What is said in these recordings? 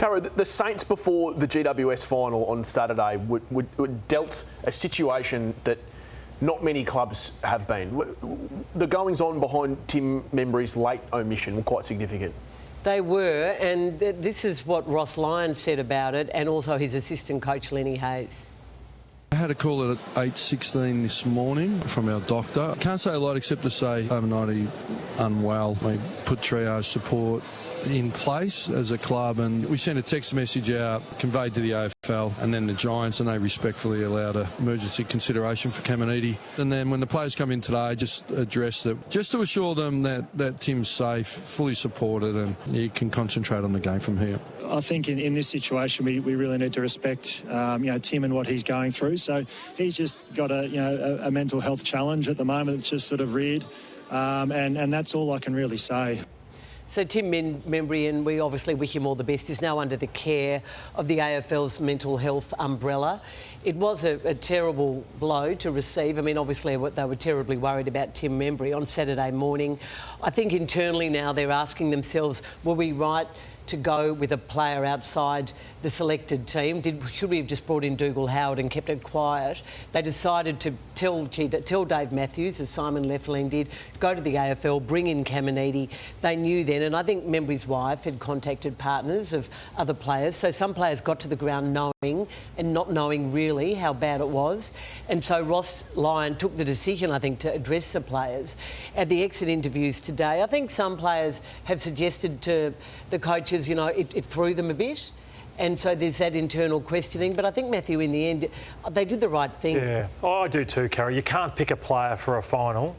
Caro, the Saints before the GWS final on Saturday were dealt a situation that not many clubs have been. The goings-on behind Tim Membrey's late omission were quite significant. They were, and this is what Ross Lyon said about it, and also his assistant coach, Lenny Hayes. I had a call at 8:16 this morning from our doctor. I can't say a lot except to say overnight he unwell. We put triage support in place as a club, and we sent a text message out, conveyed to the AFL and then the Giants, and they respectfully allowed an emergency consideration for Caminiti. And then when the players come in today, just addressed it, just to assure them that Tim's safe, fully supported, and he can concentrate on the game from here. I think in this situation we really need to respect Tim and what he's going through. So he's just got a mental health challenge at the moment. It's just sort of reared, and that's all I can really say. So Tim Membrey, and we obviously wish him all the best, is now under the care of the AFL's mental health umbrella. It was a terrible blow to receive. I mean, obviously they were terribly worried about Tim Membrey on Saturday morning. I think internally now they're asking themselves, were we right to go with a player outside the selected team? Should we have just brought in Dougal Howard and kept it quiet? They decided to tell Dave Matthews, as Simon Leffeline did, go to the AFL, bring in Caminiti. They knew then, and I think Membrey's wife had contacted partners of other players, so some players got to the ground knowing and not knowing really how bad it was. And so Ross Lyon took the decision, I think, to address the players. At the exit interviews today, I think some players have suggested to the coaches, it threw them a bit. And so there's that internal questioning. But I think, Matthew, in the end, they did the right thing. Yeah, I do too, Carrie. You can't pick a player for a final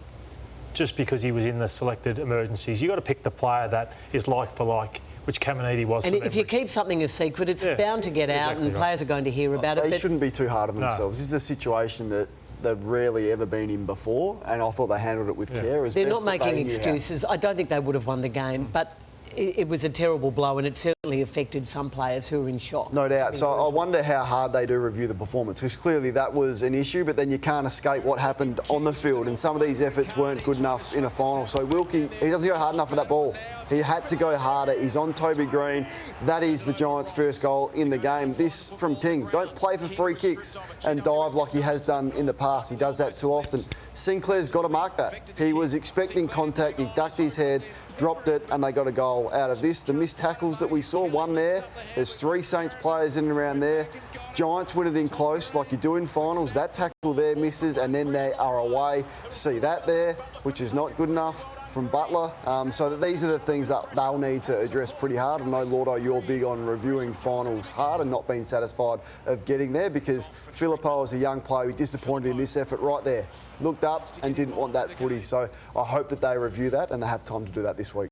just because he was in the selected emergencies. You've got to pick the player that is like for like, which Caminiti was. And if you keep something a secret, it's bound to get out, and players are going to hear about it. They shouldn't be too hard on themselves. This is a situation that they've rarely ever been in before, and I thought they handled it with care. They're not making excuses. I don't think they would have won the game, but it was a terrible blow, and it certainly affected some players who were in shock. No doubt. So I wonder how hard they do review the performance, because clearly that was an issue, but then you can't escape what happened on the field, and some of these efforts weren't good enough in a final. So Wilkie, he doesn't go hard enough for that ball. He had to go harder. He's on Toby Green. That is the Giants' first goal in the game. This from King. Don't play for free kicks and dive like he has done in the past. He does that too often. Sinclair's got to mark that. He was expecting contact. He ducked his head, dropped it, and they got a goal out of this. The missed tackles that we saw, one there. There's 3 Saints players in and around there. Giants win it in close like you do in finals. That tackle there misses, and then they are away. See that there, which is not good enough from Butler. So that these are the things that they'll need to address pretty hard. I know, Lordo, you're big on reviewing finals hard and not being satisfied of getting there, because Filippo, as a young player, was disappointed in this effort right there. Looked up and didn't want that footy. So I hope that they review that and they have time to do that this week.